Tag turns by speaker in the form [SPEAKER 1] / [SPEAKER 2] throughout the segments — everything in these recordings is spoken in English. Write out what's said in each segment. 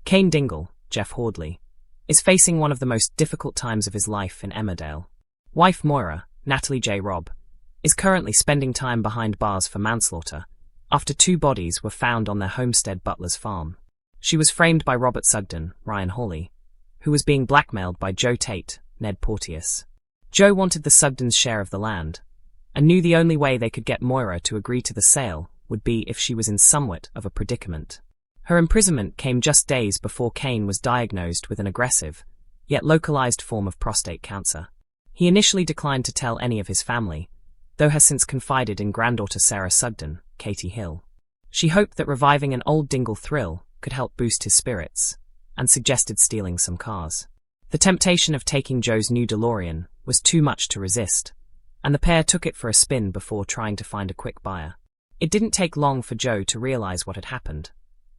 [SPEAKER 1] Cain Dingle, Jeff Hordley, is facing one of the most difficult times of his life in Emmerdale. Wife Moira, Natalie J. Robb, is currently spending time behind bars for manslaughter after 2 bodies were found on their homestead Butler's farm. She was framed by Robert Sugden, Ryan Hawley, who was being blackmailed by Joe Tate, Ned Porteous. Joe wanted the Sugdens' share of the land, and knew the only way they could get Moira to agree to the sale would be if she was in somewhat of a predicament. Her imprisonment came just days before Cain was diagnosed with an aggressive, yet localized form of prostate cancer. He initially declined to tell any of his family, though has since confided in granddaughter Sarah Sugden, Katie Hill. She hoped that reviving an old Dingle thrill could help boost his spirits, and suggested stealing some cars. The temptation of taking Joe's new DeLorean was too much to resist, and the pair took it for a spin before trying to find a quick buyer. It didn't take long for Joe to realize what had happened,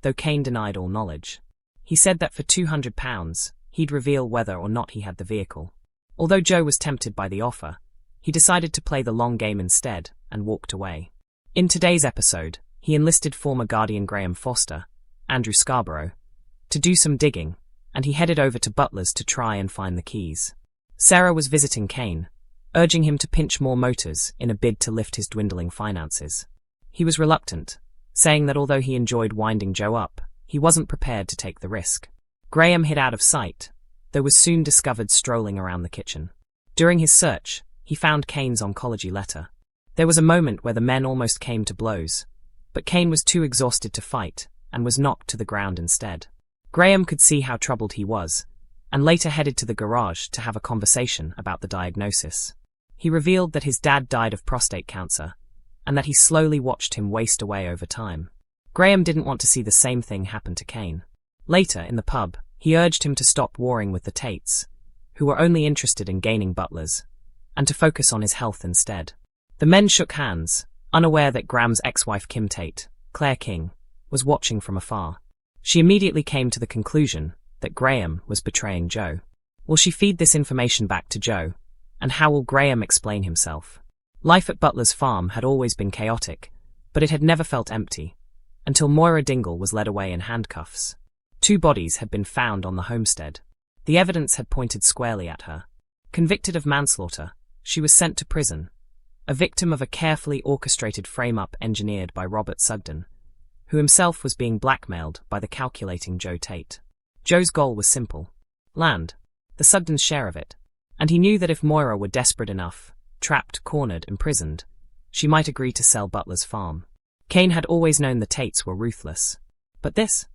[SPEAKER 1] though Cain denied all knowledge. He said that for £200, he'd reveal whether or not he had the vehicle. Although Joe was tempted by the offer, he decided to play the long game instead and walked away. In today's episode, he enlisted former Guardian Graham Foster, Andrew Scarborough, to do some digging, and he headed over to Butler's to try and find the keys. Sarah was visiting Cain, urging him to pinch more motors in a bid to lift his dwindling finances. He was reluctant, saying that although he enjoyed winding Joe up, he wasn't prepared to take the risk. Graham hid out of sight, though was soon discovered strolling around the kitchen. During his search, he found Cain's oncology letter. There was a moment where the men almost came to blows, but Cain was too exhausted to fight and was knocked to the ground instead. Graham could see how troubled he was, and later headed to the garage to have a conversation about the diagnosis. He revealed that his dad died of prostate cancer, and that he slowly watched him waste away over time. Graham didn't want to see the same thing happen to Cain. Later, in the pub, he urged him to stop warring with the Tates, who were only interested in gaining Butlers, and to focus on his health instead. The men shook hands, unaware that Graham's ex-wife Kim Tate, Claire King, was watching from afar. She immediately came to the conclusion that Graham was betraying Joe. Will she feed this information back to Joe? And how will Graham explain himself? Life at Butler's farm had always been chaotic, but it had never felt empty, until Moira Dingle was led away in handcuffs. 2 bodies had been found on the homestead. The evidence had pointed squarely at her. Convicted of manslaughter, she was sent to prison, a victim of a carefully orchestrated frame-up engineered by Robert Sugden, who himself was being blackmailed by the calculating Joe Tate. Joe's goal was simple: land, the Sugdens' share of it, and he knew that if Moira were desperate enough, trapped, cornered, imprisoned, she might agree to sell Butler's farm. Cain had always known the Tates were ruthless. But this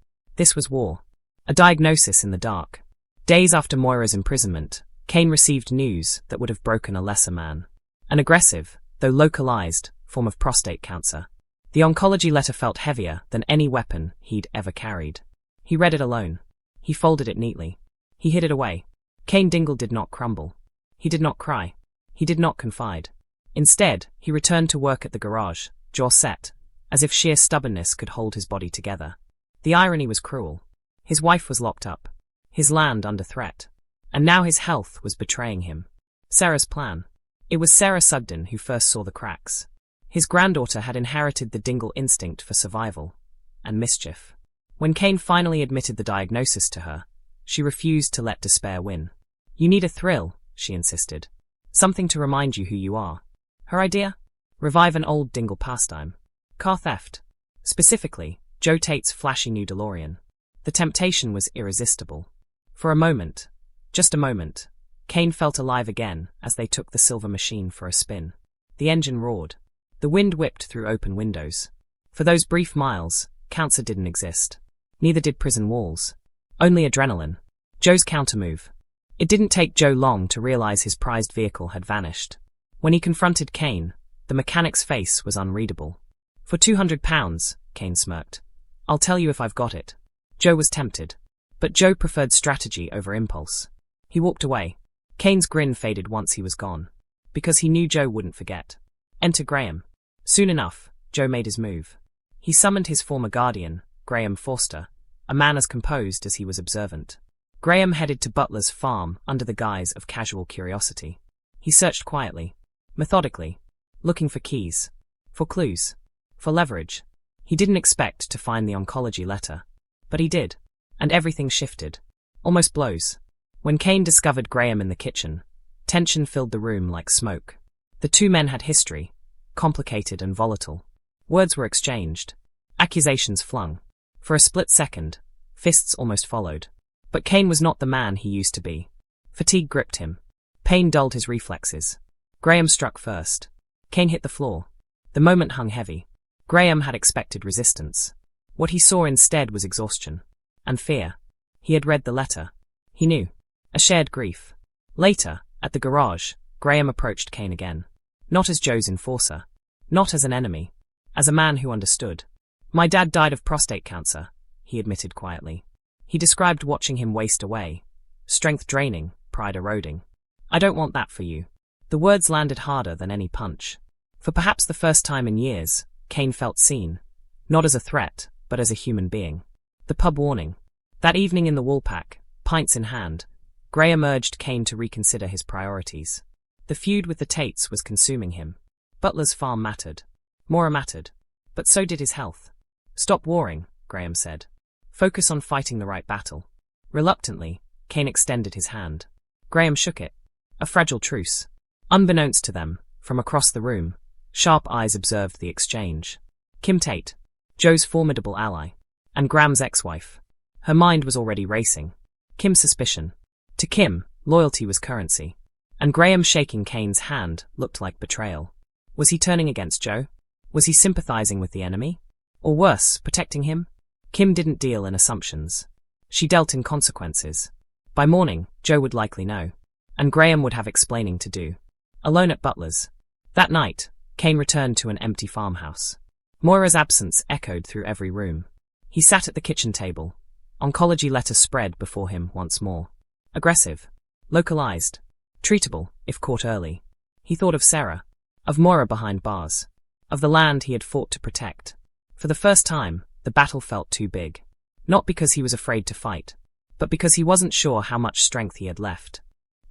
[SPEAKER 1] was war. A diagnosis in the dark. Days after Moira's imprisonment, Cain received news that would have broken a lesser man. An aggressive, though localized, form of prostate cancer. The oncology letter felt heavier than any weapon he'd ever carried. He read it alone. He folded it neatly. He hid it away. Cain Dingle did not crumble. He did not cry. He did not confide. Instead, he returned to work at the garage, jaw set, as if sheer stubbornness could hold his body together. The irony was cruel. His wife was locked up, his land under threat, and now his health was betraying him. Sarah's plan. It was Sarah Sugden who first saw the cracks. His granddaughter had inherited the Dingle instinct for survival and mischief. When Cain finally admitted the diagnosis to her, she refused to let despair win. "You need a thrill," she insisted. "Something to remind you who you are." Her idea? Revive an old Dingle pastime. Car theft. Specifically, Joe Tate's flashy new DeLorean. The temptation was irresistible. For a moment, just a moment, Cain felt alive again as they took the silver machine for a spin. The engine roared. The wind whipped through open windows. For those brief miles, cancer didn't exist. Neither did prison walls. Only adrenaline. Joe's countermove. It didn't take Joe long to realize his prized vehicle had vanished. When he confronted Cain, the mechanic's face was unreadable. "For £200, Cain smirked. "I'll tell you if I've got it." Joe was tempted. But Joe preferred strategy over impulse. He walked away. Cain's grin faded once he was gone, because he knew Joe wouldn't forget. Enter Graham. Soon enough, Joe made his move. He summoned his former guardian, Graham Foster, a man as composed as he was observant. Graham headed to Butler's farm under the guise of casual curiosity. He searched quietly, methodically, looking for keys, for clues, for leverage. He didn't expect to find the oncology letter, but he did. And everything shifted. Almost blows. When Cain discovered Graham in the kitchen, tension filled the room like smoke. The two men had history, complicated and volatile. Words were exchanged. Accusations flung. For a split second, fists almost followed. But Cain was not the man he used to be. Fatigue gripped him. Pain dulled his reflexes. Graham struck first. Cain hit the floor. The moment hung heavy. Graham had expected resistance. What he saw instead was exhaustion. And fear. He had read the letter. He knew. A shared grief. Later, at the garage, Graham approached Cain again. Not as Joe's enforcer. Not as an enemy. As a man who understood. "My dad died of prostate cancer," he admitted quietly. He described watching him waste away. Strength draining, pride eroding. "I don't want that for you." The words landed harder than any punch. For perhaps the first time in years, Cain felt seen. Not as a threat, but as a human being. The pub warning. That evening in the Woolpack, pints in hand, Graham urged Cain to reconsider his priorities. The feud with the Tates was consuming him. Butler's farm mattered. Moira mattered. But so did his health. "Stop warring," Graham said. "Focus on fighting the right battle." Reluctantly, Cain extended his hand. Graham shook it. A fragile truce. Unbeknownst to them, from across the room, sharp eyes observed the exchange. Kim Tate, Joe's formidable ally, and Graham's ex-wife. Her mind was already racing. Kim's suspicion. To Kim, loyalty was currency. And Graham shaking Cain's hand looked like betrayal. Was he turning against Joe? Was he sympathizing with the enemy? Or worse, protecting him? Kim didn't deal in assumptions. She dealt in consequences. By morning, Joe would likely know. And Graham would have explaining to do. Alone at Butler's. That night, Cain returned to an empty farmhouse. Moira's absence echoed through every room. He sat at the kitchen table. Oncology letters spread before him once more. Aggressive. Localized. Treatable, if caught early. He thought of Sarah. Of Moira behind bars. Of the land he had fought to protect. For the first time, the battle felt too big. Not because he was afraid to fight, but because he wasn't sure how much strength he had left.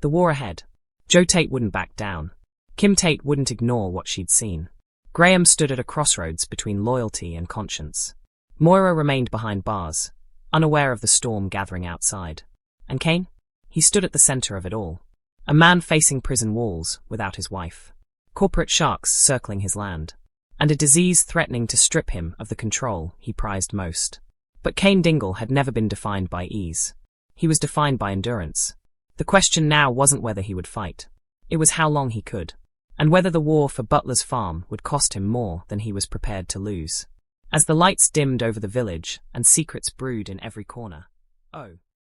[SPEAKER 1] The war ahead. Joe Tate wouldn't back down. Kim Tate wouldn't ignore what she'd seen. Graham stood at a crossroads between loyalty and conscience. Moira remained behind bars, unaware of the storm gathering outside. And Cain? He stood at the center of it all. A man facing prison walls without his wife. Corporate sharks circling his land. And a disease threatening to strip him of the control he prized most. But Cain Dingle had never been defined by ease. He was defined by endurance. The question now wasn't whether he would fight. It was how long he could. And whether the war for Butler's farm would cost him more than he was prepared to lose. As the lights dimmed over the village and secrets brewed in every corner. Oh.